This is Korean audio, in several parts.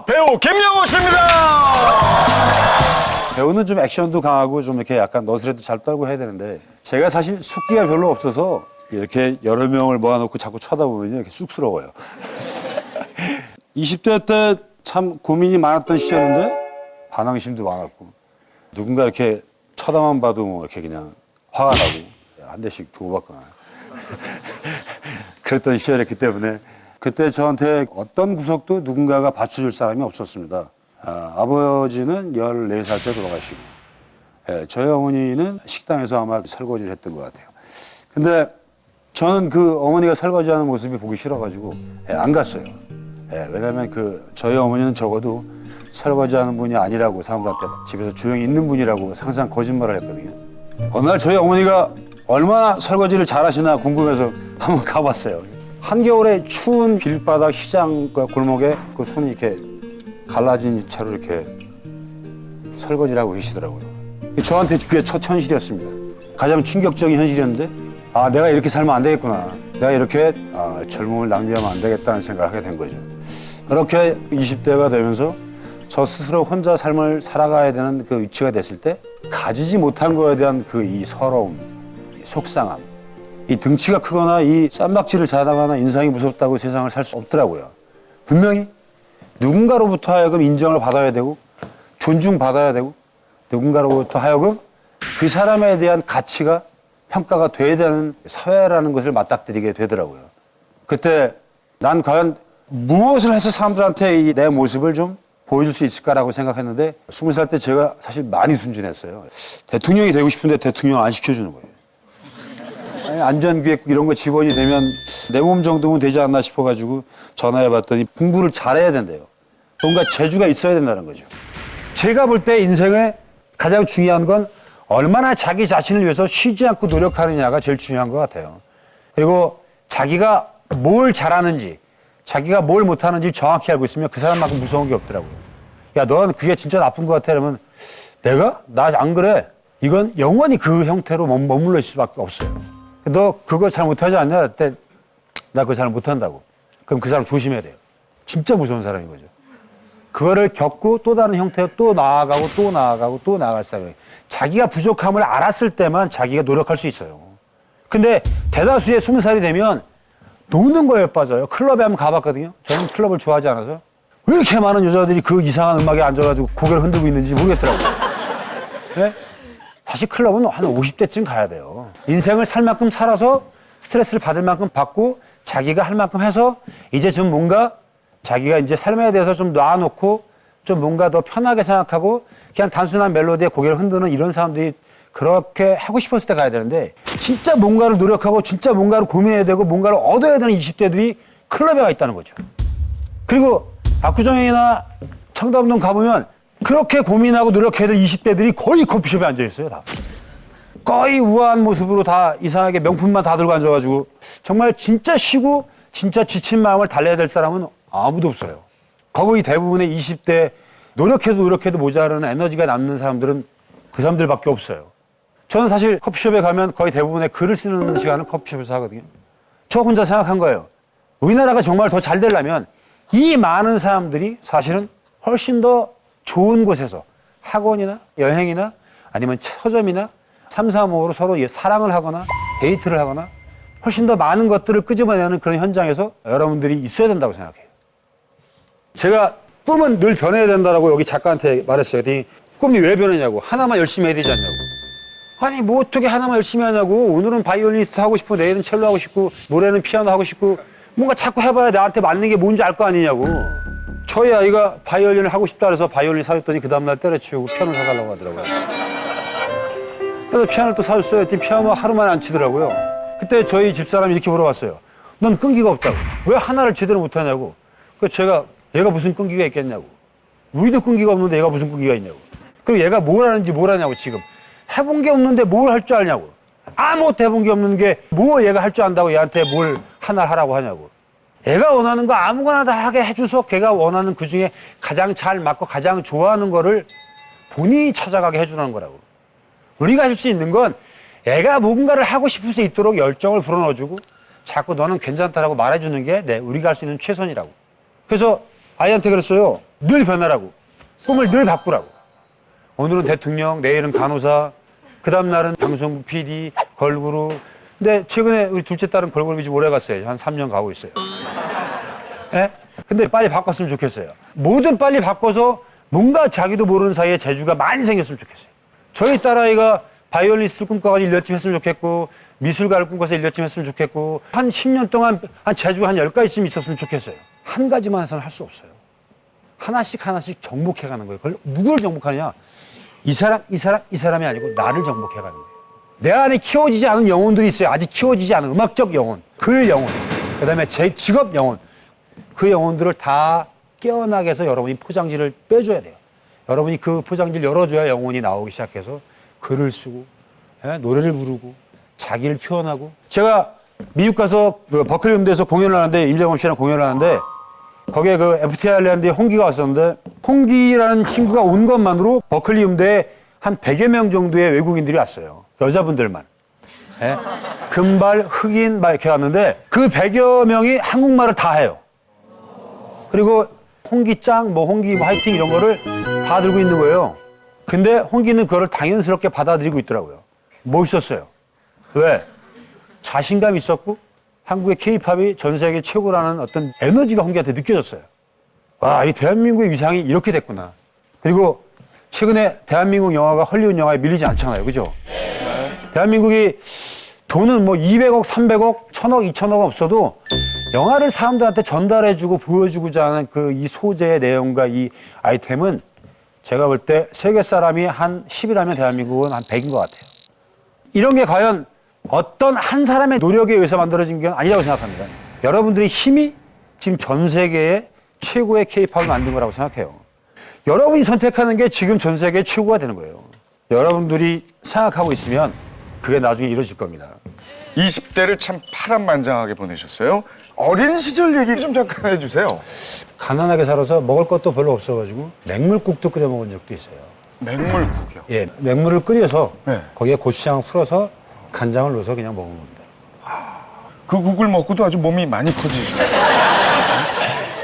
배우 김영호 씨입니다. 배우는 좀 액션도 강하고 좀 이렇게 약간 너스레도 잘 떨고 해야 되는데 제가 사실 숙기가 별로 없어서 이렇게 여러 명을 모아놓고 자꾸 쳐다보면 이렇게 쑥스러워요. 20대 때 참 고민이 많았던 시절인데 반항심도 많았고 누군가 이렇게 쳐다만 봐도 뭐 이렇게 그냥 화가 나고 한 대씩 주고받거나 그랬던 시절이었기 때문에 그때 저한테 어떤 구석도 누군가가 받쳐줄 사람이 없었습니다. 아버지는 14살 때 돌아가시고 저희 어머니는 식당에서 아마 설거지를 했던 것 같아요. 근데 저는 그 어머니가 설거지하는 모습이 보기 싫어가지고 안 갔어요. 왜냐하면 저희 어머니는 적어도 설거지하는 분이 아니라고 사람들한테 집에서 조용히 있는 분이라고 항상 거짓말을 했거든요. 어느 날 저희 어머니가 얼마나 설거지를 잘하시나 궁금해서 한번 가봤어요. 한겨울에 추운 길바닥 시장과 골목에 그 손이 이렇게 갈라진 채로 이렇게 설거지를 하고 계시더라고요. 저한테 그게 첫 현실이었습니다. 가장 충격적인 현실이었는데 내가 이렇게 살면 안 되겠구나. 내가 이렇게 젊음을 낭비하면 안 되겠다는 생각을 하게 된 거죠. 그렇게 20대가 되면서 저 스스로 혼자 삶을 살아가야 되는 그 위치가 됐을 때 가지지 못한 거에 대한 이 서러움, 이 속상함, 이 등치가 크거나 이 쌈박질을 잘하거나 인상이 무섭다고 세상을 살 수 없더라고요. 분명히 누군가로부터 하여금 인정을 받아야 되고 존중받아야 되고 누군가로부터 하여금 그 사람에 대한 가치가 평가가 돼야 되는 사회라는 것을 맞닥뜨리게 되더라고요. 그때 난 과연 무엇을 해서 사람들한테 내 모습을 좀 보여줄 수 있을까라고 생각했는데 20살 때 제가 사실 많이 순진했어요. 대통령이 되고 싶은데 대통령 안 시켜주는 거예요. 안전기획국 이런 거 직원이 되면 내 몸 정도면 되지 않나 싶어가지고 전화해봤더니 공부를 잘해야 된대요. 뭔가 재주가 있어야 된다는 거죠. 제가 볼 때 인생에 가장 중요한 건 얼마나 자기 자신을 위해서 쉬지 않고 노력하느냐가 제일 중요한 것 같아요. 그리고 자기가 뭘 잘하는지 자기가 뭘 못하는지 정확히 알고 있으면 그 사람만큼 무서운 게 없더라고요. 야, 넌 그게 진짜 나쁜 것 같아. 그러면 내가? 나 안 그래. 이건 영원히 그 형태로 머물러 있을 수밖에 없어요. 너 그거 잘 못하지 않냐? 그때 나 그거 잘 못한다고. 그럼 그 사람 조심해야 돼요. 진짜 무서운 사람인 거죠. 그거를 겪고 또 다른 형태로 또 나아가고 또 나아가고 또 나아갈 사람이에요. 자기가 부족함을 알았을 때만 자기가 노력할 수 있어요. 근데 대다수의 20살이 되면 노는 거에 빠져요. 클럽에 한번 가봤거든요. 저는 클럽을 좋아하지 않아서 왜 이렇게 많은 여자들이 그 이상한 음악에 앉아가지고 고개를 흔들고 있는지 모르겠더라고요. 네? 다시 클럽은 한 50대쯤 가야 돼요. 인생을 살 만큼 살아서 스트레스를 받을 만큼 받고 자기가 할 만큼 해서 이제 좀 뭔가 자기가 이제 삶에 대해서 좀 놔놓고 좀 뭔가 더 편하게 생각하고 그냥 단순한 멜로디에 고개를 흔드는 이런 사람들이 그렇게 하고 싶었을 때 가야 되는데 진짜 뭔가를 노력하고 진짜 뭔가를 고민해야 되고 뭔가를 얻어야 되는 20대들이 클럽에 가 있다는 거죠. 그리고 압구정이나 청담동 가보면 그렇게 고민하고 노력해야 될 20대들이 거의 커피숍에 앉아 있어요. 다. 거의 우아한 모습으로 다 이상하게 명품만 다 들고 앉아가지고 정말 진짜 쉬고 진짜 지친 마음을 달래야 될 사람은 아무도 없어요. 거의 대부분의 20대 노력해도 모자라는 에너지가 남는 사람들은 그 사람들밖에 없어요. 저는 사실 커피숍에 가면 거의 대부분의 글을 쓰는 시간은 커피숍에서 하거든요. 저 혼자 생각한 거예요. 우리나라가 정말 더 잘 되려면 이 많은 사람들이 사실은 훨씬 더 좋은 곳에서 학원이나 여행이나 아니면 서점이나 3, 4, 5로 서로 사랑을 하거나 데이트를 하거나 훨씬 더 많은 것들을 끄집어내는 그런 현장에서 여러분들이 있어야 된다고 생각해요. 제가 꿈은 늘 변해야 된다라고 여기 작가한테 말했어요. 그랬더니 꿈이 왜 변하냐고. 하나만 열심히 해야 되지 않냐고. 아니 뭐 어떻게 하나만 열심히 하냐고. 오늘은 바이올리니스트 하고 싶고 내일은 첼로 하고 싶고 모레는 피아노 하고 싶고 뭔가 자꾸 해봐야 나한테 맞는 게 뭔지 알 거 아니냐고. 저희 아이가 바이올린을 하고 싶다 그래서 바이올린 사줬더니 그 다음날 때려치우고 피아노 사달라고 하더라고요. 그래서 피아노를 또 사줬어요. 했더니 피아노 하루 만에 안 치더라고요. 그때 저희 집사람이 이렇게 물어봤어요. 넌 끈기가 없다고. 왜 하나를 제대로 못하냐고. 그래서 제가 얘가 무슨 끈기가 있겠냐고. 우리도 끈기가 없는데 얘가 무슨 끈기가 있냐고. 그리고 얘가 뭘 하는지 뭘 하냐고 지금. 해본 게 없는데 뭘 할 줄 아냐고. 아무것도 해본 게 없는 게 뭐 얘가 할 줄 안다고 얘한테 뭘 하나 하라고 하냐고. 얘가 원하는 거 아무거나 다 하게 해줘서 걔가 원하는 그 중에 가장 잘 맞고 가장 좋아하는 거를 본인이 찾아가게 해주는 거라고. 우리가 할 수 있는 건 애가 뭔가를 하고 싶을 수 있도록 열정을 불어넣어주고 자꾸 너는 괜찮다라고 말해주는 게 우리가 할 수 있는 최선이라고. 그래서 아이한테 그랬어요. 늘 변하라고. 꿈을 늘 바꾸라고. 오늘은 대통령, 내일은 간호사, 그 다음날은 방송국 PD, 걸그룹. 근데 최근에 우리 둘째 딸은 걸그룹이 좀 오래 갔어요. 한 3년 가고 있어요. 예? 근데 빨리 바꿨으면 좋겠어요. 뭐든 빨리 바꿔서 뭔가 자기도 모르는 사이에 재주가 많이 생겼으면 좋겠어요. 저희 딸아이가 바이올리스트 꿈꿔가지고 1년쯤 했으면 좋겠고, 미술가를 꿈꿔서 1년쯤 했으면 좋겠고, 한 10년 동안 한 재주가 한 10가지쯤 있었으면 좋겠어요. 한 가지만 해서는 할 수 없어요. 하나씩 정복해가는 거예요. 그걸 누구를 정복하느냐? 이 사람이 아니고 나를 정복해가는 거예요. 내 안에 키워지지 않은 영혼들이 있어요. 아직 키워지지 않은 음악적 영혼, 글 영혼, 그 다음에 제 직업 영혼. 그 영혼들을 다 깨어나게 해서 여러분이 포장지를 빼줘야 돼요. 여러분이 그 포장지를 열어줘야 영혼이 나오기 시작해서 글을 쓰고, 노래를 부르고, 자기를 표현하고. 제가 미국 가서 그 버클리 음대에서 공연을 하는데, 임재범 씨랑 공연을 하는데, 거기에 그 FT 아일랜드에 홍기가 왔었는데, 홍기라는 친구가 온 것만으로 버클리 음대에 한 100여 명 정도의 외국인들이 왔어요. 여자분들만. 예? 금발, 흑인 막 이렇게 왔는데, 그 100여 명이 한국말을 다 해요. 그리고 홍기짱, 홍기 화이팅 이런 거를 다 들고 있는 거예요. 근데 홍기는 그거를 당연스럽게 받아들이고 있더라고요. 멋있었어요. 왜? 자신감이 있었고 한국의 K-팝이 전 세계 최고라는 어떤 에너지가 홍기한테 느껴졌어요. 와, 이 대한민국의 위상이 이렇게 됐구나. 그리고 최근에 대한민국 영화가 헐리우드 영화에 밀리지 않잖아요. 그죠? 대한민국이 돈은 200억, 300억, 1000억, 2000억 없어도 영화를 사람들한테 전달해주고 보여주고자 하는 그 이 소재의 내용과 이 아이템은 제가 볼 때 세계 사람이 한 10이라면 대한민국은 한 100인 것 같아요. 이런 게 과연 어떤 한 사람의 노력에 의해서 만들어진 게 아니라고 생각합니다. 여러분들의 힘이 지금 전 세계의 최고의 K-팝을 만든 거라고 생각해요. 여러분이 선택하는 게 지금 전 세계의 최고가 되는 거예요. 여러분들이 생각하고 있으면 그게 나중에 이루어질 겁니다. 20대를 참 파란만장하게 보내셨어요. 어린 시절 얘기 좀 잠깐 해주세요. 가난하게 살아서 먹을 것도 별로 없어가지고 맹물국도 끓여 먹은 적도 있어요. 맹물국이요? 예, 맹물을 끓여서 네. 거기에 고추장을 풀어서 간장을 넣어서 그냥 먹은 겁니다. 그 국을 먹고도 아주 몸이 많이 커지셨어요.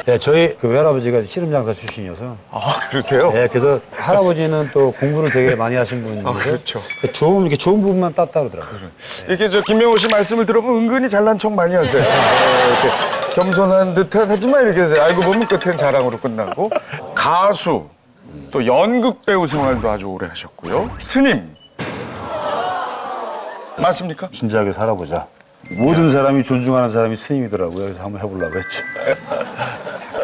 예, 저희 그 외할아버지가 씨름장사 출신이어서. 아, 그러세요? 예, 그래서 할아버지는 또 공부를 되게 많이 하신 분이어서. 아, 그렇죠. 이렇게 좋은 부분만 따더라고요. 이렇게 김명호 씨 말씀을 들어보면 은근히 잘난 척 많이 하세요. 이렇게 겸손한 듯한 하지만 이렇게 알고 보면 끝엔 자랑으로 끝나고. 가수, 또 연극 배우 생활도 아주 오래 하셨고요. 스님. 맞습니까? 진지하게 살아보자. 모든 사람이 존중하는 사람이 스님이더라고요. 그래서 한번 해보려고 했죠.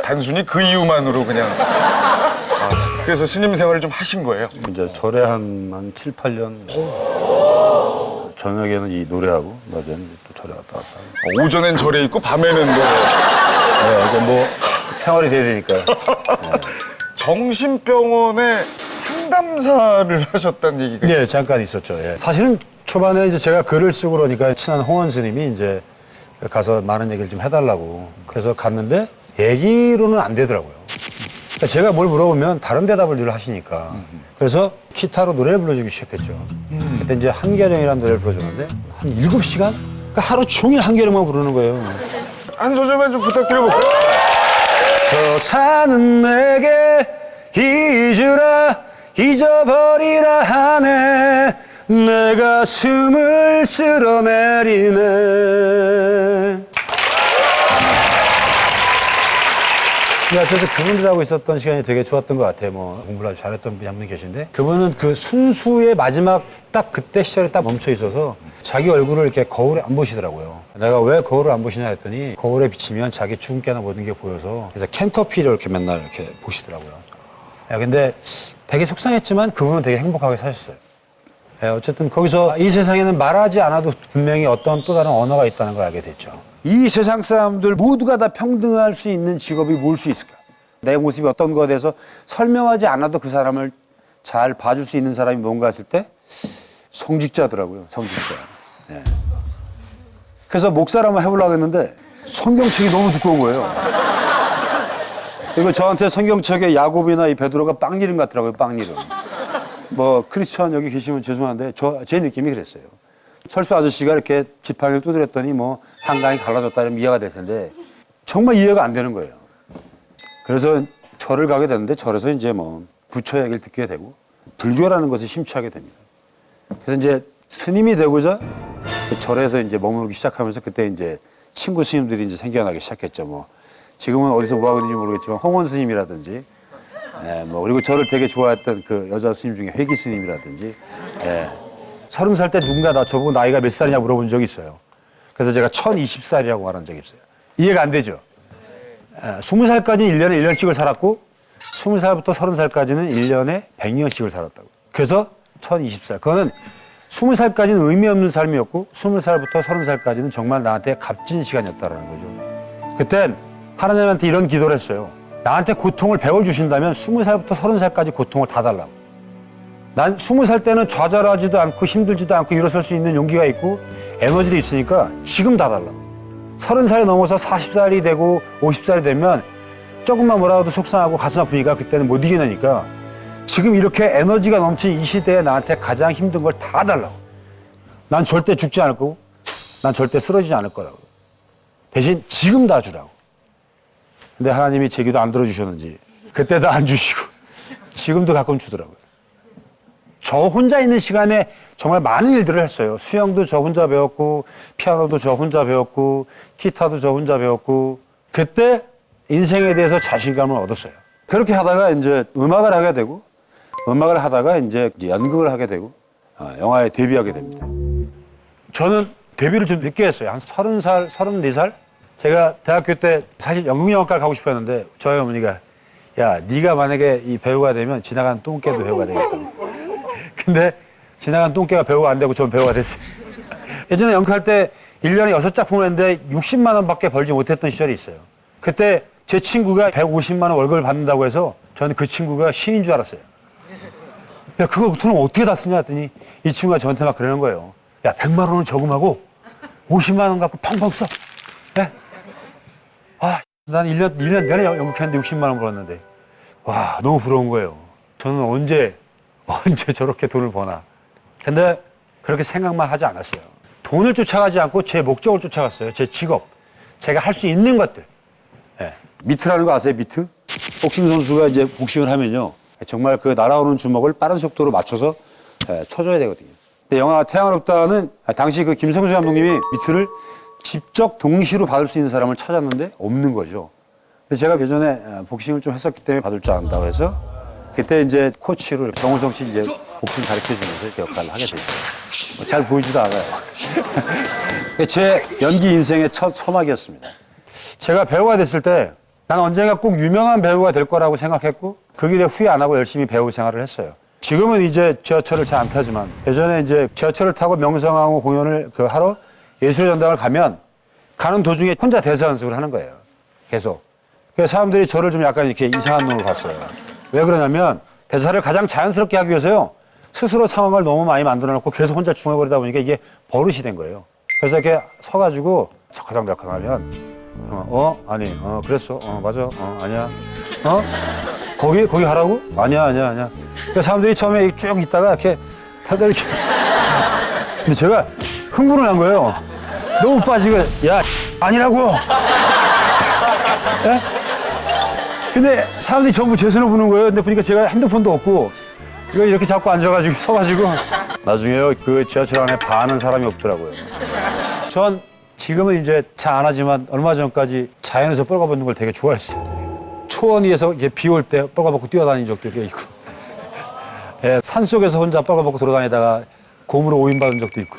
단순히 그 이유만으로 그냥. 그래서 스님 생활을 좀 하신 거예요? 이제 절에 한 7, 8년. 저녁에는 이 노래하고, 낮에는 또 절에 왔다 갔다 하고. 오전엔 절에 있고 밤에는 뭐. 네, 생활이 돼야 되니까요. 네. 정신병원에 상담사를 하셨다는 얘기가 네, 잠깐 있었죠. 예. 사실은 초반에 이제 제가 글을 쓰고 그러니까 친한 홍원 스님이 이제 가서 많은 얘기를 좀 해달라고. 그래서 갔는데 얘기로는 안 되더라고요. 그러니까 제가 뭘 물어보면 다른 대답을 늘 하시니까. 그래서 기타로 노래를 불러주기 시작했죠. 그때 이제 한계령이라는 노래를 불러줬는데 한 7시간? 그러니까 하루 종일 한계령만 부르는 거예요. 한 소절만 좀 부탁드려볼까요? 저 산은 내게 잊어버리라 하네 내 가슴을 쓸어내리네. 어쨌든 그분들하고 있었던 시간이 되게 좋았던 것 같아요. 공부를 아주 잘했던 분이 한 분 계신데 그분은 그 순수의 마지막 딱 그때 시절에 딱 멈춰 있어서 자기 얼굴을 이렇게 거울에 안 보시더라고요. 내가 왜 거울을 안 보시냐 했더니 거울에 비치면 자기 주근깨나 모든 게 보여서 그래서 캔커피를 이렇게 맨날 이렇게 보시더라고요. 근데 되게 속상했지만 그분은 되게 행복하게 사셨어요. 어쨌든 거기서 이 세상에는 말하지 않아도 분명히 어떤 또 다른 언어가 있다는 걸 알게 됐죠. 이 세상 사람들 모두가 다 평등할 수 있는 직업이 뭘 수 있을까? 내 모습이 어떤 거에 대해서 설명하지 않아도 그 사람을 잘 봐줄 수 있는 사람이 뭔가 했을 때 성직자더라고요. 성직자. 예. 그래서 목사를 한번 해보려고 했는데 성경책이 너무 두꺼운 거예요. 그리고 저한테 성경책에 야곱이나 이 베드로가 빵이름 같더라고요. 빵이름. 크리스천 여기 계시면 죄송한데 제 느낌이 그랬어요. 철수 아저씨가 이렇게 지팡이를 두드렸더니 한강이 갈라졌다 이러면 이해가 될 텐데 정말 이해가 안 되는 거예요. 그래서 절을 가게 됐는데 절에서 이제 뭐 부처 얘기를 듣게 되고 불교라는 것을 심취하게 됩니다. 그래서 이제 스님이 되고자 그 절에서 이제 머무르기 시작하면서 그때 이제 친구 스님들이 이제 생겨나기 시작했죠. 뭐 지금은 어디서 뭐 하고 있는지 모르겠지만 홍원 스님이라든지, 뭐 그리고 저를 되게 좋아했던 그 여자 스님 중에 회기 스님이라든지, 30살 때 누군가 저보고 나이가 몇 살이냐 물어본 적이 있어요. 그래서 제가 1020살이라고 말한 적이 있어요. 이해가 안 되죠? 20살까지 1년에 1년씩을 살았고 20살부터 30살까지는 1년에 100년씩을 살았다고. 그래서 1020살. 그거는 20살까지는 의미 없는 삶이었고 20살부터 30살까지는 정말 나한테 값진 시간이었다는 거죠. 그땐 하나님한테 이런 기도를 했어요. 나한테 고통을 배워주신다면 20살부터 30살까지 고통을 다 달라고. 난 20살 때는 좌절하지도 않고 힘들지도 않고 일어설 수 있는 용기가 있고 에너지도 있으니까 지금 다 달라고. 30살이 넘어서 40살이 되고 50살이 되면 조금만 뭐라도 속상하고 가슴 아프니까 그때는 못 이겨내니까 지금 이렇게 에너지가 넘친 이 시대에 나한테 가장 힘든 걸 다 달라고. 난 절대 죽지 않을 거고 난 절대 쓰러지지 않을 거라고. 대신 지금 다 주라고. 근데 하나님이 제 기도 안 들어주셨는지 그때도 안 주시고 지금도 가끔 주더라고요. 저 혼자 있는 시간에 정말 많은 일들을 했어요. 수영도 저 혼자 배웠고 피아노도 저 혼자 배웠고 기타도 저 혼자 배웠고 그때 인생에 대해서 자신감을 얻었어요. 그렇게 하다가 이제 음악을 하게 되고 음악을 하다가 이제 연극을 하게 되고 영화에 데뷔하게 됩니다. 저는 데뷔를 좀 늦게 했어요. 한 30살, 34살? 제가 대학교 때 사실 연극영화과를 가고 싶었는데 저희 어머니가 야, 네가 만약에 이 배우가 되면 지나간 똥개도 배우가 되겠다고. 근데 지나간 똥개가 배우가 안 되고 전 배우가 됐어요. 예전에 연극할 때 1년에 6작품을 했는데 60만 원밖에 벌지 못했던 시절이 있어요. 그때 제 친구가 150만 원 월급을 받는다고 해서 저는 그 친구가 신인 줄 알았어요. 야, 그거 돈을 어떻게 다 쓰냐 했더니 이 친구가 저한테 막 그러는 거예요. 야, 100만 원은 저금하고 50만 원 갖고 펑펑 써. 네? 난 1년 내내 연극했는데 60만 원 벌었는데. 와, 너무 부러운 거예요. 저는 언제 저렇게 돈을 버나. 근데 그렇게 생각만 하지 않았어요. 돈을 쫓아가지 않고 제 목적을 쫓아갔어요. 제 직업. 제가 할 수 있는 것들. 네. 미트라는 거 아세요? 미트? 복싱 선수가 이제 복싱을 하면요. 정말 그 날아오는 주먹을 빠른 속도로 맞춰서 쳐줘야 되거든요. 근데 영화 태양은 없다는 당시 그 김성수 감독님이 미트를 직접 동시로 받을 수 있는 사람을 찾았는데 없는 거죠. 그래서 제가 예전에 복싱을 좀 했었기 때문에 받을 줄 안다고 해서 그때 이제 코치를 정우성 씨 이제 복싱 가르쳐 주면서 이렇게 역할을 하게 됐죠. 잘 보이지도 않아요. 제 연기 인생의 첫 서막이었습니다. 제가 배우가 됐을 때 난 언젠가 꼭 유명한 배우가 될 거라고 생각했고 그 길에 후회 안 하고 열심히 배우 생활을 했어요. 지금은 이제 지하철을 잘 안 타지만 예전에 이제 지하철을 타고 명성황후 공연을 하러 예술의 전당을 가면 가는 도중에 혼자 대사 연습을 하는 거예요. 계속. 그래서 사람들이 저를 좀 약간 이렇게 이상한 눈으로 봤어요. 왜 그러냐면 대사를 가장 자연스럽게 하기 위해서요. 스스로 상황을 너무 많이 만들어 놓고 계속 혼자 중얼거리다 보니까 이게 버릇이 된 거예요. 그래서 이렇게 서가지고 덕하덕 하면 아니 그랬어 맞아 아니야 거기 하라고? 아니야. 그래서 사람들이 처음에 쭉 있다가 이렇게 다들 이렇게 근데 제가 흥분을 한 거예요. 너무 빠지고 야 아니라고. 예? 근데 사람들이 전부 제 손을 보는 거예요. 근데 보니까 제가 핸드폰도 없고 이거 이렇게 잡고 앉아가지고 서가지고 나중에요 그 지하철 안에 반은 사람이 없더라고요. 전 지금은 이제 잘 안 하지만 얼마 전까지 자연에서 뻘거벗는 걸 되게 좋아했어요. 초원 위에서 이렇게 비 올 때 뻘거벗고 뛰어다닌 적도 있고 예, 산속에서 혼자 뻘거벗고 돌아다니다가 곰으로 오인받은 적도 있고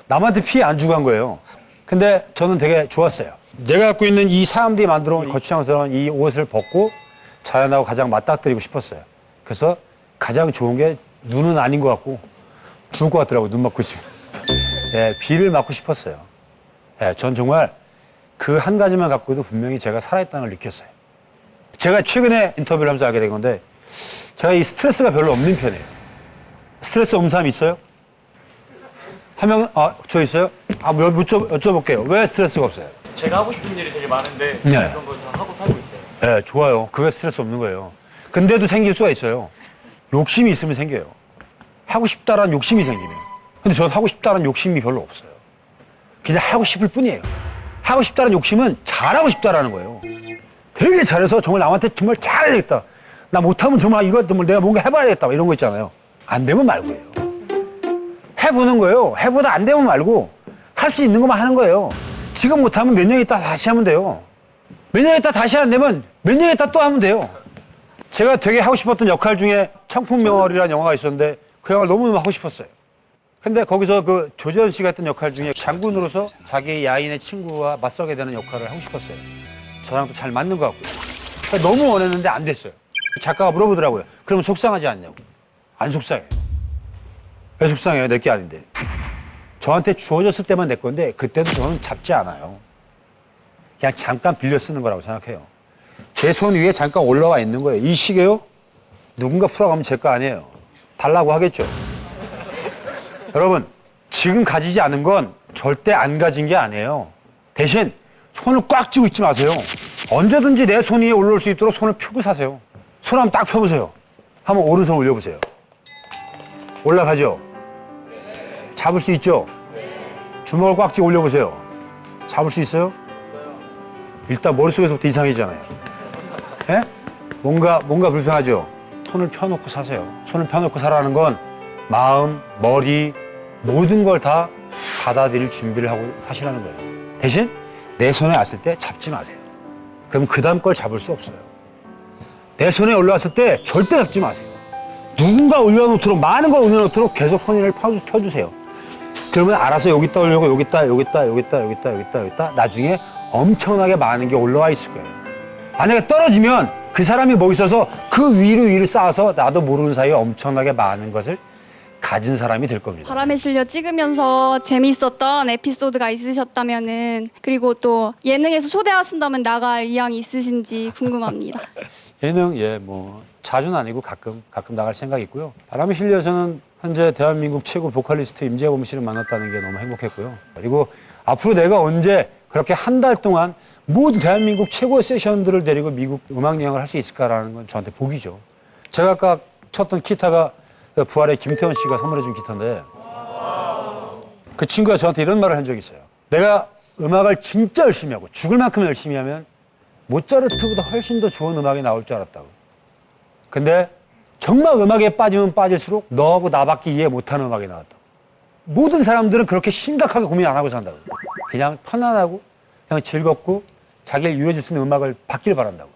남한테 피해 안 주고 한 거예요. 근데 저는 되게 좋았어요. 내가 갖고 있는 이 사람들이 만들어 온 거추장스러운 이 옷을 벗고 자연하고 가장 맞닥뜨리고 싶었어요. 그래서 가장 좋은 게 눈은 아닌 것 같고 죽을 것 같더라고요. 눈 맞고 있으면. 예, 비를 맞고 싶었어요. 예, 전 정말 그 한 가지만 갖고도 분명히 제가 살아있다는 걸 느꼈어요. 제가 최근에 인터뷰를 하면서 알게 된 건데 제가 이 스트레스가 별로 없는 편이에요. 스트레스 없는 사람 있어요? 한 명, 저 있어요? 뭐 여쭤볼게요. 왜 스트레스가 없어요? 제가 하고 싶은 일이 되게 많은데 네. 그런 걸 다 하고 살고 있어요. 네, 좋아요. 그게 스트레스 없는 거예요. 근데도 생길 수가 있어요. 욕심이 있으면 생겨요. 하고 싶다라는 욕심이 생기면. 근데 저는 하고 싶다는 욕심이 별로 없어요. 그냥 하고 싶을 뿐이에요. 하고 싶다는 욕심은 잘하고 싶다라는 거예요. 되게 잘해서 정말 남한테 정말 잘해야 되겠다. 나 못하면 정말 이거 정말 내가 뭔가 해봐야겠다. 이런 거 있잖아요. 안 되면 말고요. 해보는 거예요. 해보다 안 되면 말고 할 수 있는 것만 하는 거예요. 지금 못하면 몇 년 있다 다시 하면 돼요. 몇 년 있다 다시 안 되면 몇 년 있다 또 하면 돼요. 제가 되게 하고 싶었던 역할 중에 청풍명월이라는 영화가 있었는데 그 영화를 너무너무 하고 싶었어요. 근데 거기서 그 조재현 씨가 했던 역할 중에 장군으로서 자기 야인의 친구와 맞서게 되는 역할을 하고 싶었어요. 저랑도 잘 맞는 것 같고요. 그러니까 너무 원했는데 안 됐어요. 작가가 물어보더라고요. 그러면 속상하지 않냐고. 안 속상해요. 왜 속상해요? 내 게 아닌데. 저한테 주어졌을 때만 내 건데 그때도 저는 잡지 않아요. 그냥 잠깐 빌려 쓰는 거라고 생각해요. 제 손 위에 잠깐 올라와 있는 거예요. 이 시계요? 누군가 풀어가면 제 거 아니에요. 달라고 하겠죠. 여러분, 지금 가지지 않은 건 절대 안 가진 게 아니에요. 대신 손을 꽉 쥐고 있지 마세요. 언제든지 내 손 위에 올라올 수 있도록 손을 펴고 사세요. 손 한번 딱 펴보세요. 한번 오른손 올려보세요. 올라가죠? 잡을 수 있죠? 주먹을 꽉 쥐고 올려보세요. 잡을 수 있어요? 일단 머릿속에서부터 이상해지잖아요. 예? 뭔가 불편하죠? 손을 펴놓고 사세요. 손을 펴놓고 사라는 건 마음, 머리, 모든 걸 다 받아들일 준비를 하고 사시라는 거예요. 대신 내 손에 왔을 때 잡지 마세요. 그럼 그 다음 걸 잡을 수 없어요. 내 손에 올라왔을 때 절대 잡지 마세요. 누군가 올려놓도록, 많은 걸 올려놓도록 계속 손을 펴주세요. 그러면 알아서 여기다 올려고 여기다 나중에 엄청나게 많은 게 올라와 있을 거예요. 만약에 떨어지면 그 사람이 뭐 있어서 그 위를 쌓아서 나도 모르는 사이에 엄청나게 많은 것을 가진 사람이 될 겁니다. 바람에 실려 찍으면서 재미있었던 에피소드가 있으셨다면은, 그리고 또 예능에서 초대하신다면 나갈 의향이 있으신지 궁금합니다. 예능, 자주는 아니고 가끔 나갈 생각이 있고요. 바람에 실려서는 현재 대한민국 최고 보컬리스트 임재범 씨를 만났다는 게 너무 행복했고요. 그리고 앞으로 내가 언제 그렇게 한 달 동안 모든 대한민국 최고의 세션들을 데리고 미국 음악 여행을 할 수 있을까라는 건 저한테 복이죠. 제가 아까 쳤던 기타가 부활의 김태원 씨가 선물해준 기타인데 그 친구가 저한테 이런 말을 한 적이 있어요. 내가 음악을 진짜 열심히 하고 죽을 만큼 열심히 하면 모차르트보다 훨씬 더 좋은 음악이 나올 줄 알았다고. 근데 정말 음악에 빠지면 빠질수록 너하고 나밖에 이해 못하는 음악이 나왔다고. 모든 사람들은 그렇게 심각하게 고민 안 하고 산다고. 그냥 편안하고 그냥 즐겁고 자기를 유해줄 수 있는 음악을 받길 바란다고.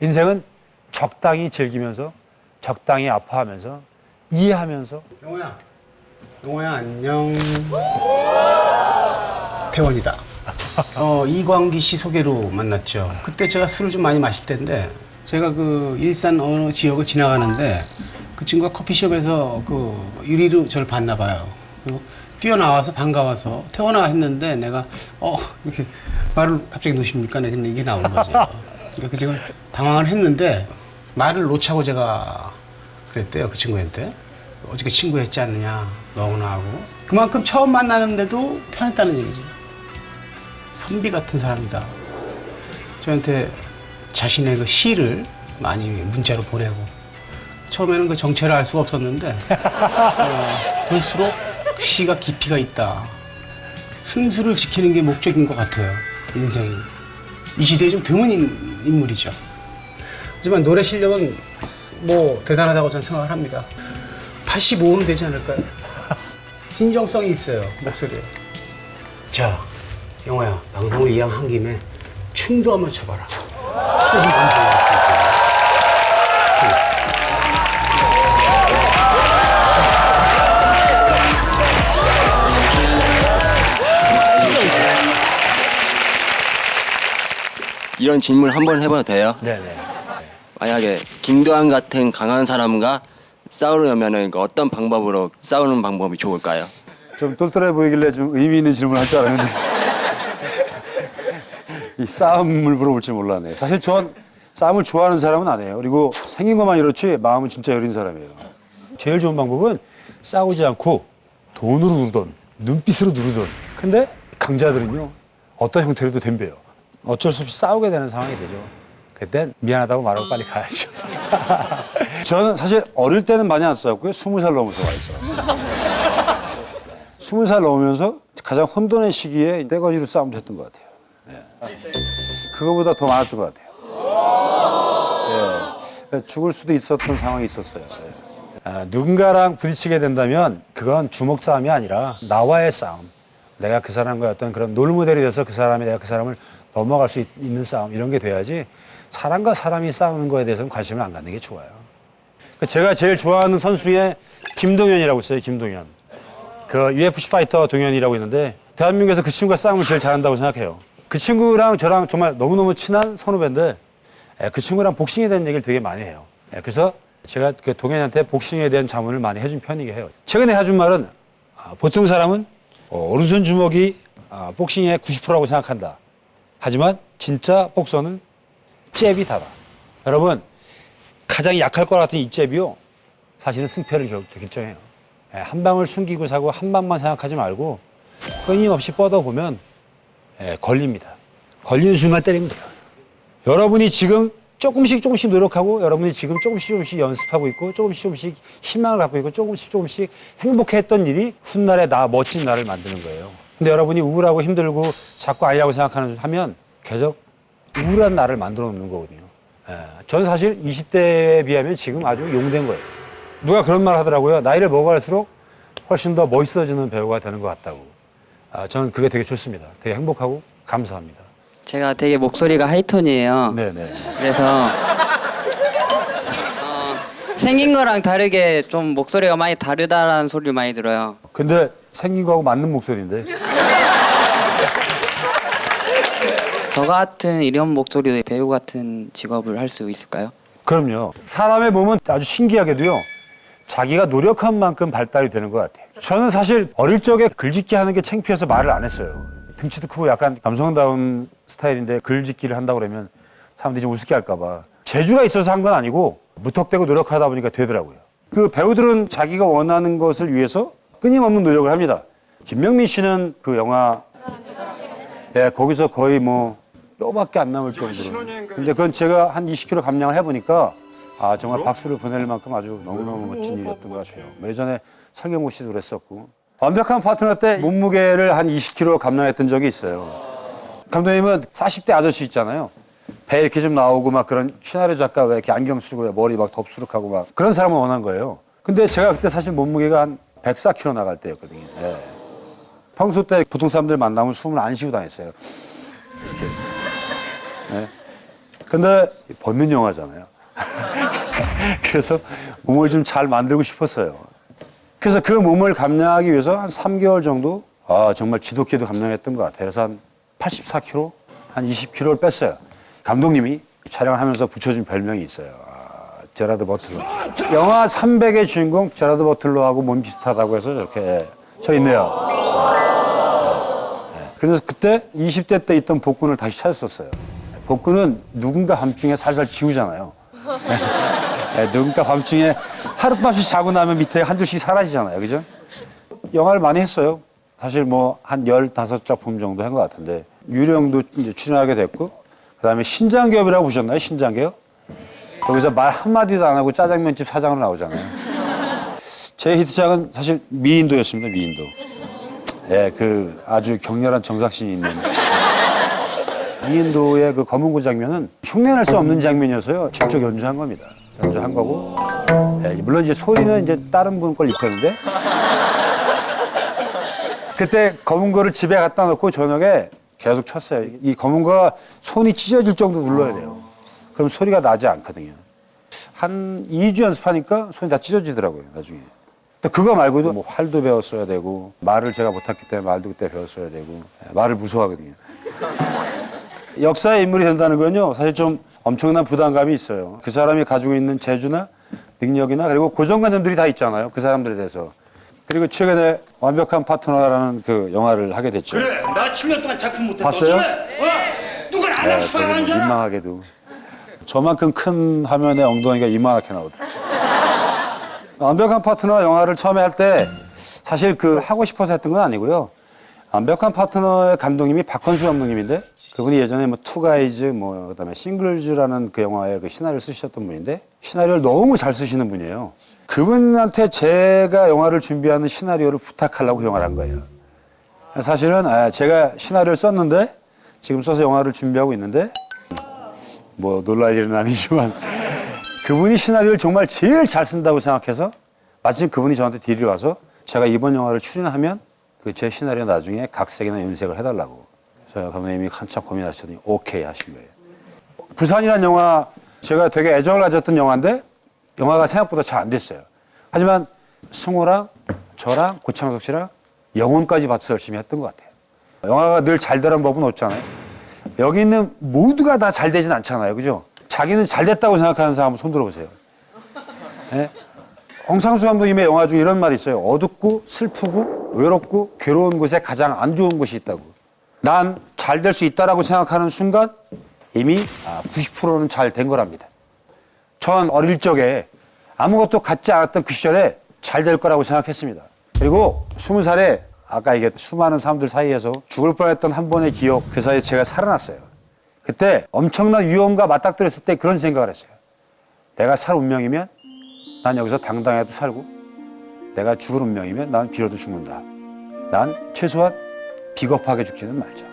인생은 적당히 즐기면서 적당히 아파하면서 이해하면서. 영호야 안녕. 태원이다. 이광기 씨 소개로 만났죠. 그때 제가 술을 좀 많이 마실 때인데 제가 그 일산 어느 지역을 지나가는데 그 친구가 커피숍에서 그 유리로 저를 봤나 봐요. 그리고 뛰어나와서 반가워서 태원아 했는데 내가 이렇게 말을 갑자기 놓으십니까? 근데 이게 나온 거죠. 그러니까 그 친구는 당황을 했는데 말을 놓자고 제가 그랬대요. 그 친구한테. 어저께 친구 했지 않느냐, 너구나 하고. 그만큼 처음 만나는데도 편했다는 얘기죠. 선비 같은 사람이다. 저한테 자신의 그 시를 많이 문자로 보내고. 처음에는 그 정체를 알 수가 없었는데 볼수록 시가 깊이가 있다. 순수를 지키는 게 목적인 것 같아요. 인생이. 이 시대에 좀 드문 인물이죠. 하지만 노래 실력은 뭐 대단하다고 저는 생각을 합니다. 85는 되지 않을까요? 진정성이 있어요, 목소리에. 자, 영호야, 방송을 이왕한 김에 춤도 한번 춰봐라. 춤 한번 보여줬으니까. 이런 질문 한번 해봐도 돼요? 네네. 만약에 김도환 같은 강한 사람과 싸우려면은 어떤 방법으로 싸우는 방법이 좋을까요? 좀 똘똘해 보이길래 좀 의미 있는 질문을 할 줄 알았는데 이 싸움을 물어볼 줄 몰랐네. 사실 전 싸움을 좋아하는 사람은 아니에요. 그리고 생긴 것만 이렇지 마음은 진짜 여린 사람이에요. 제일 좋은 방법은 싸우지 않고 돈으로 누르든 눈빛으로 누르든. 근데 강자들은요 어떤 형태로도 덤벼요. 어쩔 수 없이 싸우게 되는 상황이 되죠. 그땐 미안하다고 말하고 빨리 가야죠. 저는 사실 어릴 때는 많이 안 싸웠고요. 20살 넘어서 많이 싸웠어요. 20살 넘으면서 가장 혼돈의 시기에 떼거지로 싸움도 했던 것 같아요. 네. 그거보다 더 많았던 것 같아요. 죽을 수도 있었던 상황이 있었어요. 누군가랑 부딪히게 된다면 그건 주먹 싸움이 아니라 나와의 싸움. 내가 그 사람과 어떤 그런 롤모델이 돼서 내가 그 사람을 넘어갈 수 있는 싸움 이런 게 돼야지 사람과 사람이 싸우는 거에 대해서는 관심을 안 갖는 게 좋아요. 제가 제일 좋아하는 선수 중에 김동현이라고 있어요. 김동현. 그 UFC 파이터 동현이라고 있는데 대한민국에서 그 친구가 싸움을 제일 잘한다고 생각해요. 그 친구랑 저랑 정말 너무너무 친한 선후배인데 그 친구랑 복싱에 대한 얘기를 되게 많이 해요. 그래서 제가 그 동현이한테 복싱에 대한 자문을 많이 해준 편이긴 해요. 최근에 해준 말은 보통 사람은 오른손 주먹이 복싱의 90%라고 생각한다. 하지만 진짜 복서는 잽이 다다. 여러분 가장 약할 것 같은 이 잽이요. 사실은 승패를 결정해요. 한 방을 숨기고 사고 한 방만 생각하지 말고 끊임없이 뻗어보면 걸립니다. 걸리는 순간 때리면 돼요. 여러분이 지금 조금씩 노력하고 여러분이 지금 조금씩 연습하고 있고 조금씩 희망을 갖고 있고 조금씩 행복했던 일이 훗날에 멋진 나를 만드는 거예요. 근데 여러분이 우울하고 힘들고 자꾸 아니라고 하면 계속 우울한 나를 만들어 놓는 거거든요. 저는 사실 20대에 비하면 지금 아주 용된 거예요. 누가 그런 말 하더라고요. 나이를 먹어갈수록 훨씬 더 멋있어지는 배우가 되는 것 같다고. 저는 그게 되게 좋습니다. 되게 행복하고 감사합니다. 제가 되게 목소리가 하이톤이에요. 네네. 그래서 생긴 거랑 다르게 좀 목소리가 많이 다르다라는 소리를 많이 들어요. 근데 생긴 거하고 맞는 목소리인데. 저 같은 이런 목소리로 배우 같은 직업을 할 수 있을까요? 그럼요. 사람의 몸은 아주 신기하게도요. 자기가 노력한 만큼 발달이 되는 것 같아요. 저는 사실 어릴 적에 글짓기 하는 게 창피해서 말을 안 했어요. 등치도 크고 약간 남성다운 스타일인데 글짓기를 한다고 그러면 사람들이 좀 우습게 할까 봐. 재주가 있어서 한 건 아니고 무턱대고 노력하다 보니까 되더라고요. 그 배우들은 자기가 원하는 것을 위해서 끊임없는 노력을 합니다. 김명민 씨는 그 영화 거기서 거의 뼈밖에 안 남을 정도로. 근데 그건 제가 한 20kg 감량을 해보니까 정말 박수를 보낼 만큼 아주 너무너무 멋진 일이었던 것 같아요. 예전에 설경구 씨도 그랬었고. 완벽한 파트너 때 몸무게를 한 20kg 감량했던 적이 있어요. 감독님은 40대 아저씨 있잖아요. 배 이렇게 좀 나오고 막 그런 시나리오 작가 왜 이렇게 안경 쓰고 머리 막 덥수룩하고 막 그런 사람을 원한 거예요. 근데 제가 그때 사실 몸무게가 한 104kg 나갈 때였거든요. 평소 때 보통 사람들 만나면 숨을 안 쉬고 다녔어요. 이렇게. 근데 벗는 영화잖아요. 그래서 몸을 좀 잘 만들고 싶었어요. 그래서 그 몸을 감량하기 위해서 한 3개월 정도 정말 지독히도 감량했던 것 같아요. 그래서 한 84kg, 한 20kg를 뺐어요. 감독님이 촬영을 하면서 붙여준 별명이 있어요. 제라드 버틀러. 영화 300의 주인공 제라드 버틀러하고 몸 비슷하다고 해서 이렇게 저 있네요. 그래서 그때 20대 때 있던 복근을 다시 찾았었어요. 복근은 누군가 밤중에 살살 지우잖아요. 누군가 밤중에 하룻밤씩 자고 나면 밑에 한 줄씩 사라지잖아요. 그죠? 영화를 많이 했어요. 사실 한 15작품 정도 한 것 같은데 유령도 이제 출연하게 됐고 그다음에 신장기업이라고 보셨나요? 신장기업? 거기서 말 한마디도 안 하고 짜장면집 사장으로 나오잖아요. 제 히트작은 사실 미인도였습니다. 미인도. 그 아주 격렬한 정삭신이 있는 미인도의 그 검은고 장면은 흉내낼 수 없는 장면이어서요. 직접 연주한 겁니다. 연주한 거고. 물론 이제 소리는 이제 다른 분 걸 입혔는데 그때 검은고를 집에 갖다 놓고 저녁에 계속 쳤어요. 이 검은고가 손이 찢어질 정도 눌러야 돼요. 그럼 소리가 나지 않거든요. 한 2주 연습하니까 손이 다 찢어지더라고요, 나중에. 근데 그거 말고도 활도 배웠어야 되고 말을 제가 못했기 때문에 말도 그때 배웠어야 되고 말을 무서워하거든요. 역사의 인물이 된다는 건요, 사실 좀 엄청난 부담감이 있어요. 그 사람이 가지고 있는 재주나 능력이나 그리고 고정관념들이 다 있잖아요. 그 사람들에 대해서. 그리고 최근에 완벽한 파트너라는 그 영화를 하게 됐죠. 그래, 나 7년 동안 작품 못했어. 봤어요? 누굴 안 하고 싶어 하는 줄 알아? 민망하게도. 저만큼 큰 화면에 엉덩이가 이만하게 나오더라고요. 완벽한 파트너 영화를 처음에 할 때 사실 하고 싶어서 했던 건 아니고요. 완벽한 파트너의 감독님이 박헌수 감독님인데 그분이 예전에 투가이즈 그다음에 싱글즈라는 그 영화의 그 시나리오를 쓰셨던 분인데 시나리오를 너무 잘 쓰시는 분이에요. 그분한테 제가 영화를 준비하는 시나리오를 부탁하려고 영화를 한 거예요. 사실은 제가 시나리오를 썼는데 지금 써서 영화를 준비하고 있는데 놀랄 일은 아니지만 그분이 시나리오를 정말 제일 잘 쓴다고 생각해서 마침 그분이 저한테 딜이 와서 제가 이번 영화를 출연하면 그 제 시나리오 나중에 각색이나 윤색을 해달라고. 그래서 감독님이 한참 고민하시더니 오케이 하신 거예요. 부산이라는 영화 제가 되게 애정을 가졌던 영화인데 영화가 생각보다 잘 안 됐어요. 하지만 승호랑 저랑 고창석 씨랑 영혼까지 바쳐서 열심히 했던 것 같아요. 영화가 늘 잘 되는 법은 없잖아요. 여기 있는 모두가 다 잘 되진 않잖아요. 그죠? 자기는 잘 됐다고 생각하는 사람 한번 손 들어보세요. 네? 홍상수 감독님의 영화 중에 이런 말이 있어요. 어둡고 슬프고 외롭고 괴로운 곳에 가장 안 좋은 곳이 있다고. 난 잘 될 수 있다라고 생각하는 순간 이미 90%는 잘 된 거랍니다. 전 어릴 적에 아무것도 갖지 않았던 그 시절에 잘 될 거라고 생각했습니다. 그리고 20살에 아까 얘기했던 수많은 사람들 사이에서 죽을 뻔했던 한 번의 기억, 그 사이에 제가 살아났어요. 그때 엄청난 위험과 맞닥뜨렸을 때 그런 생각을 했어요. 내가 살 운명이면 난 여기서 당당해도 살고, 내가 죽을 운명이면 난 비로도 죽는다. 난 최소한 비겁하게 죽지는 말자.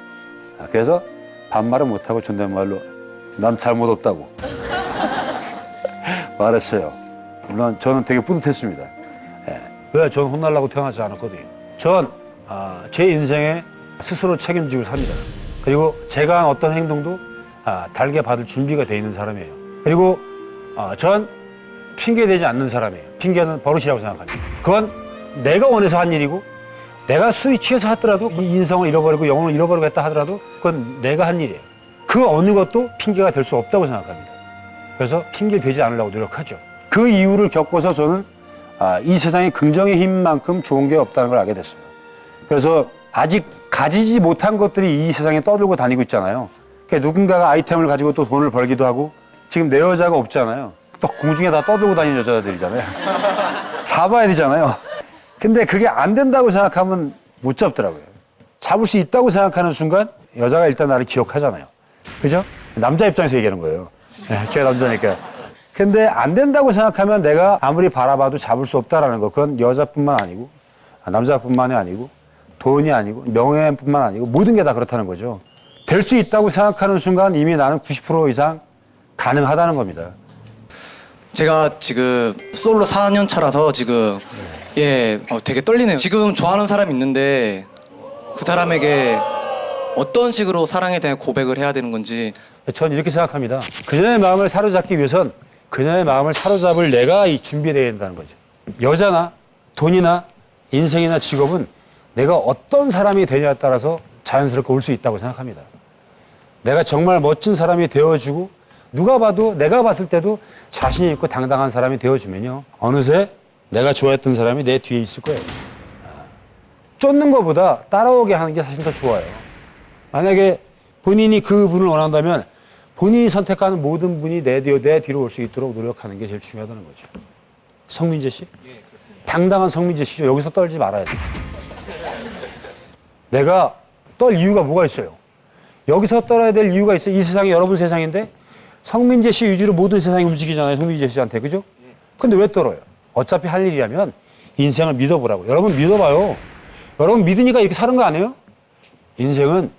그래서 반말은 못하고 존댓말로 난 잘못 없다고 말했어요. 물론 저는 되게 뿌듯했습니다. 왜? 저는 혼나려고 태어나지 않았거든요. 전 제 인생에 스스로 책임지고 삽니다. 그리고 제가 한 어떤 행동도 달게 받을 준비가 돼 있는 사람이에요. 그리고 전 핑계대지 않는 사람이에요. 핑계는 버릇이라고 생각합니다. 그건 내가 원해서 한 일이고 내가 술이 취해서 하더라도 이 인성을 잃어버리고 영혼을 잃어버리고 했다 하더라도 그건 내가 한 일이에요. 그 어느 것도 핑계가 될 수 없다고 생각합니다. 그래서 핑계 되지 않으려고 노력하죠. 그 이유를 겪어서 저는 이 세상에 긍정의 힘만큼 좋은 게 없다는 걸 알게 됐어요. 그래서 아직 가지지 못한 것들이 이 세상에 떠들고 다니고 있잖아요. 그러니까 누군가가 아이템을 가지고 또 돈을 벌기도 하고 지금 내 여자가 없잖아요. 또 공중에 다 떠들고 다니는 여자들이잖아요. 잡아야 되잖아요. 근데 그게 안 된다고 생각하면 못 잡더라고요. 잡을 수 있다고 생각하는 순간 여자가 일단 나를 기억하잖아요. 그죠? 남자 입장에서 얘기하는 거예요. 제가 남자니까. 근데 안 된다고 생각하면 내가 아무리 바라봐도 잡을 수 없다라는 거. 그건 여자뿐만 아니고 남자뿐만이 아니고 돈이 아니고 명예뿐만 아니고 모든 게 다 그렇다는 거죠. 될 수 있다고 생각하는 순간 이미 나는 90% 이상 가능하다는 겁니다. 제가 지금 솔로 4년 차라서 지금 되게 떨리네요. 지금 좋아하는 사람이 있는데 그 사람에게 어떤 식으로 사랑에 대한 고백을 해야 되는 건지. 전 이렇게 생각합니다. 그녀의 마음을 사로잡기 위해선 그녀의 마음을 사로잡을 내가 준비되어야 된다는 거죠. 여자나 돈이나 인생이나 직업은 내가 어떤 사람이 되냐에 따라서 자연스럽게 올 수 있다고 생각합니다. 내가 정말 멋진 사람이 되어주고 누가 봐도 내가 봤을 때도 자신 있고 당당한 사람이 되어주면요. 어느새 내가 좋아했던 사람이 내 뒤에 있을 거예요. 쫓는 것보다 따라오게 하는 게 사실 더 좋아요. 만약에 본인이 그 분을 원한다면 본인이 선택하는 모든 분이 내 뒤로 올 수 있도록 노력하는 게 제일 중요하다는 거죠. 성민재 씨? 당당한 성민재 씨죠. 여기서 떨지 말아야 되죠. 내가 떨 이유가 뭐가 있어요? 여기서 떨어야 될 이유가 있어요. 이 세상이 여러분 세상인데 성민재 씨 위주로 모든 세상이 움직이잖아요. 성민재 씨한테. 그죠? 근데 왜 떨어요? 어차피 할 일이라면 인생을 믿어보라고. 여러분 믿어봐요. 여러분 믿으니까 이렇게 사는 거 아니에요? 인생은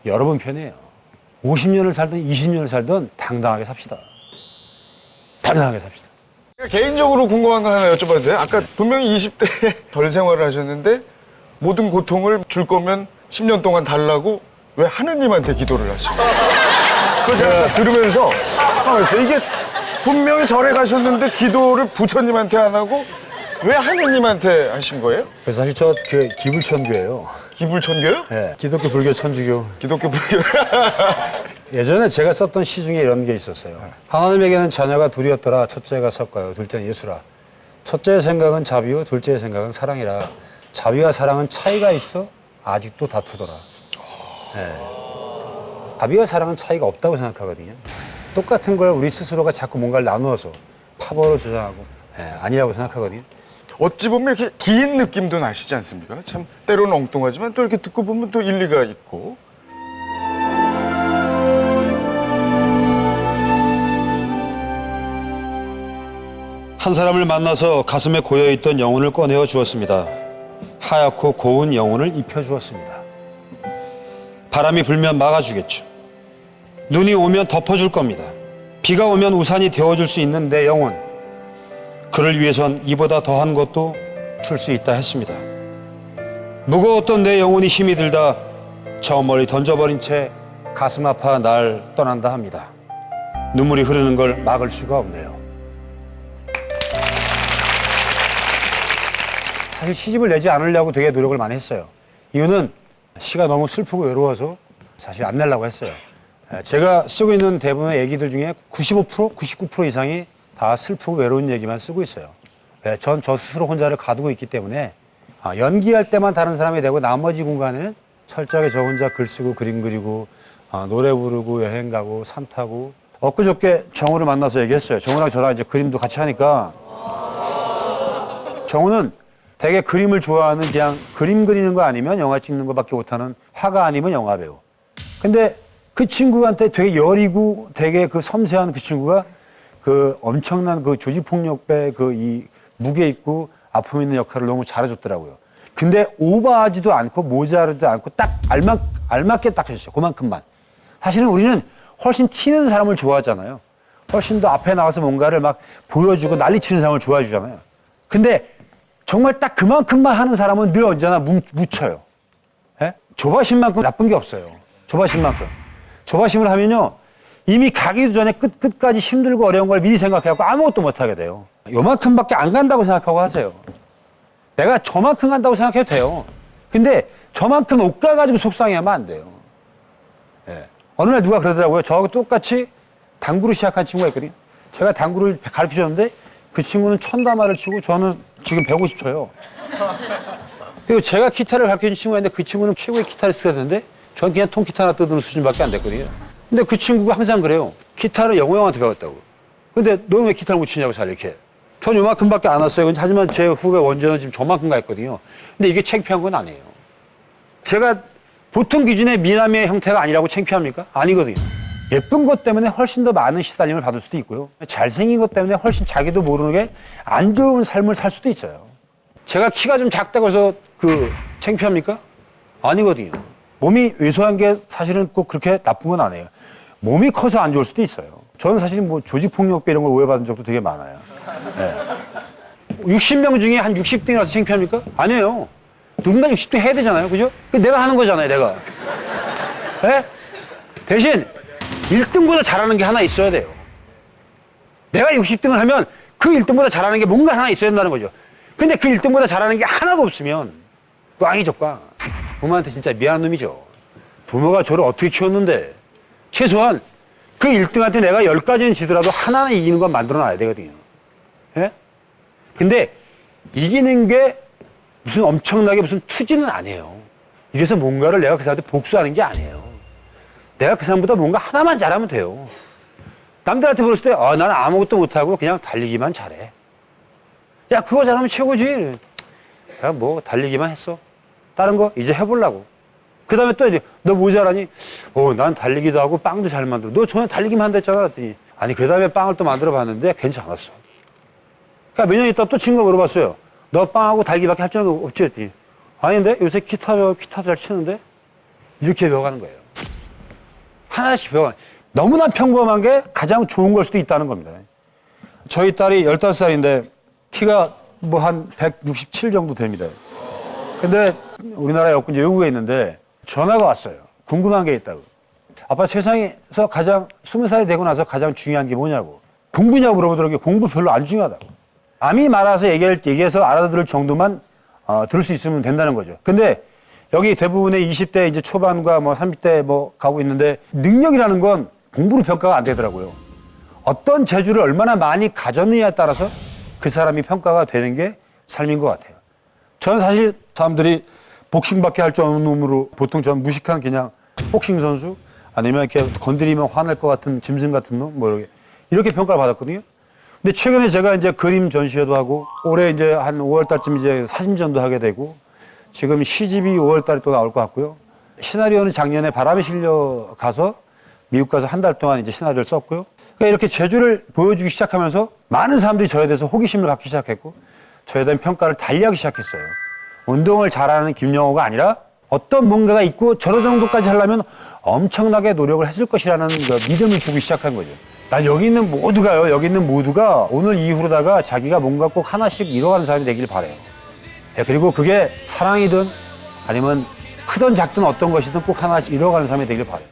여러분 편이에요. 50년을 살든 20년을 살든 당당하게 삽시다. 당당하게 삽시다. 개인적으로 궁금한 거 하나 여쭤봐도 돼요? 아까 분명히 20대에 덜 생활을 하셨는데 모든 고통을 줄 거면 10년 동안 달라고 왜 하느님한테 기도를 하시고 그래서 제가 들으면서 하면서 이게 분명히 절에 가셨는데 기도를 부처님한테 안 하고 왜 하느님한테 하신 거예요? 그래서 사실 저 기불천교예요. 기불천교요? 네, 기독교, 불교, 천주교. 기독교, 불교. 예전에 제가 썼던 시 중에 이런 게 있었어요. 하나님에게는 자녀가 둘이었더라. 첫째가 석가요. 둘째는 예수라. 첫째의 생각은 자비요. 둘째의 생각은 사랑이라. 자비와 사랑은 차이가 있어 아직도 다투더라. 네. 자비와 사랑은 차이가 없다고 생각하거든요. 똑같은 걸 우리 스스로가 자꾸 뭔가를 나누어서 파벌을 주장하고 아니라고 생각하거든요. 어찌 보면 이렇게 긴 느낌도 나시지 않습니까? 참 때로는 엉뚱하지만 또 이렇게 듣고 보면 또 일리가 있고. 한 사람을 만나서 가슴에 고여있던 영혼을 꺼내어 주었습니다. 하얗고 고운 영혼을 입혀주었습니다. 바람이 불면 막아주겠죠. 눈이 오면 덮어줄 겁니다. 비가 오면 우산이 되어줄 수 있는 내 영혼, 그를 위해선 이보다 더한 것도 줄 수 있다 했습니다. 무거웠던 내 영혼이 힘이 들다 저 멀리 던져버린 채 가슴 아파 날 떠난다 합니다. 눈물이 흐르는 걸 막을 수가 없네요. 사실 시집을 내지 않으려고 되게 노력을 많이 했어요. 이유는 시가 너무 슬프고 외로워서 사실 안 내려고 했어요. 제가 쓰고 있는 대부분의 얘기들 중에 95%, 99% 이상이 다 슬프고 외로운 얘기만 쓰고 있어요. 전 저 스스로 혼자를 가두고 있기 때문에 연기할 때만 다른 사람이 되고 나머지 공간에는 철저하게 저 혼자 글 쓰고 그림 그리고 노래 부르고 여행 가고 산 타고. 엊그저께 정우를 만나서 얘기했어요. 정우랑 저랑 이제 그림도 같이 하니까 정우는 되게 그림을 좋아하는 그냥 그림 그리는 거 아니면 영화 찍는 거밖에 못하는 화가 아니면 영화 배우. 근데 그 친구한테 되게 여리고 되게 그 섬세한 그 친구가 그 엄청난 그 조직폭력배 그 이 무게 있고 아픔 있는 역할을 너무 잘해줬더라고요. 근데 오버하지도 않고 모자르지도 않고 딱 알맞게 딱 해줬어요. 그만큼만. 사실은 우리는 훨씬 튀는 사람을 좋아하잖아요. 훨씬 더 앞에 나가서 뭔가를 막 보여주고 난리치는 사람을 좋아해 주잖아요. 근데 정말 딱 그만큼만 하는 사람은 늘 언제나 묻혀요. 예? 조바심만큼 나쁜 게 없어요. 조바심만큼. 조바심을 하면요. 이미 가기도 전에 끝까지 힘들고 어려운 걸 미리 생각해갖고 아무것도 못하게 돼요. 요만큼밖에 안 간다고 생각하고 하세요. 내가 저만큼 간다고 생각해도 돼요. 근데 저만큼 못 가가지고 속상해하면 안 돼요. 예. 어느 날 누가 그러더라고요. 저하고 똑같이 당구를 시작한 친구가 있거든요. 제가 당구를 가르쳐줬는데 그 친구는 1000다마를 치고 저는 지금 150쳐요. 그리고 제가 기타를 가르쳐준 친구가 있는데 그 친구는 최고의 기타리스트가 됐는데 저는 그냥 통기타 하나 뜯는 수준밖에 안 됐거든요. 근데 그 친구가 항상 그래요. 기타를 영호 형한테 배웠다고. 근데 너는 왜 기타를 못 치냐고 잘 이렇게. 전 요만큼밖에 안 왔어요. 하지만 제 후배 원전은 지금 저만큼 가 있거든요. 근데 이게 창피한 건 아니에요. 제가 보통 기준의 미남의 형태가 아니라고 창피합니까? 아니거든요. 예쁜 것 때문에 훨씬 더 많은 시달림을 받을 수도 있고요. 잘생긴 것 때문에 훨씬 자기도 모르게 안 좋은 삶을 살 수도 있어요. 제가 키가 좀 작다고 해서 창피합니까? 아니거든요. 몸이 왜소한 게 사실은 꼭 그렇게 나쁜 건 아니에요. 몸이 커서 안 좋을 수도 있어요. 저는 사실 뭐 조직폭력배 이런 걸 오해받은 적도 되게 많아요. 네. 60명 중에 한 60등이라서 창피합니까? 아니에요. 누군가 60등 해야 되잖아요. 그죠? 내가 하는 거잖아요, 내가. 네? 대신 1등보다 잘하는 게 하나 있어야 돼요. 내가 60등을 하면 그 1등보다 잘하는 게 뭔가 하나 있어야 된다는 거죠. 근데 그 1등보다 잘하는 게 하나도 없으면 꽝이죠, 꽝. 부모한테 진짜 미안한 놈이죠. 부모가 저를 어떻게 키웠는데 최소한 그 1등한테 내가 10가지는 지더라도 하나는 이기는 건 만들어놔야 되거든요. 예? 근데 이기는 게 무슨 엄청나게 무슨 투지는 아니에요. 이래서 뭔가를 내가 그 사람한테 복수하는 게 아니에요. 내가 그 사람보다 뭔가 하나만 잘하면 돼요. 남들한테 물었을 때 나는 아무것도 못하고 그냥 달리기만 잘해. 야, 그거 잘하면 최고지. 야, 뭐 달리기만 했어. 다른 거 이제 해보려고. 그 다음에 또 이제 너 뭐 잘하니? 난 달리기도 하고 빵도 잘 만들어. 너 전에 달리기만 한다 했잖아. 그랬더니 아니 그 다음에 빵을 또 만들어 봤는데 괜찮았어. 그러니까 몇 년 있다 또 친구가 물어봤어요. 너 빵하고 달리기밖에 할 줄 없지? 했더니 아닌데 요새 기타도 잘 치는데? 이렇게 배워가는 거예요. 하나씩 배워. 너무나 평범한 게 가장 좋은 걸 수도 있다는 겁니다. 저희 딸이 15살인데 키가 뭐 한 167 정도 됩니다. 근데 우리나라에 없고 이제 외국에 있는데 전화가 왔어요. 궁금한 게 있다고. 아빠 세상에서 가장 20살이 되고 나서 가장 중요한 게 뭐냐고. 공부냐고 물어보더라고요. 공부 별로 안 중요하다고. 남이 말아서 얘기해서 알아들을 정도만 들을 수 있으면 된다는 거죠. 근데 여기 대부분의 20대 이제 초반과 뭐 30대 뭐 가고 있는데 능력이라는 건 공부로 평가가 안 되더라고요. 어떤 재주를 얼마나 많이 가졌느냐에 따라서 그 사람이 평가가 되는 게 삶인 것 같아요. 저는 사실 사람들이 복싱밖에 할 줄 아는 놈으로 보통 저는 무식한 그냥 복싱 선수 아니면 이렇게 건드리면 화날 것 같은 짐승 같은 놈 뭐 이렇게 평가를 받았거든요. 근데 최근에 제가 이제 그림 전시회도 하고 올해 이제 한 5월 달쯤 이제 사진전도 하게 되고 지금 시집이 5월 달에 또 나올 것 같고요. 시나리오는 작년에 바람에 실려 가서 미국 가서 한 달 동안 이제 시나리오를 썼고요. 그러니까 이렇게 재주를 보여주기 시작하면서 많은 사람들이 저에 대해서 호기심을 갖기 시작했고 저에 대한 평가를 달리하기 시작했어요. 운동을 잘하는 김영호가 아니라 어떤 뭔가가 있고 저런 정도까지 하려면 엄청나게 노력을 했을 것이라는 믿음을 주기 시작한 거죠. 난 여기 있는 모두가요. 여기 있는 모두가 오늘 이후로다가 자기가 뭔가 꼭 하나씩 이뤄가는 사람이 되길 바래요. 예, 그리고 그게 사랑이든 아니면 크든 작든 어떤 것이든 꼭 하나씩 이뤄가는 사람이 되길 바래요.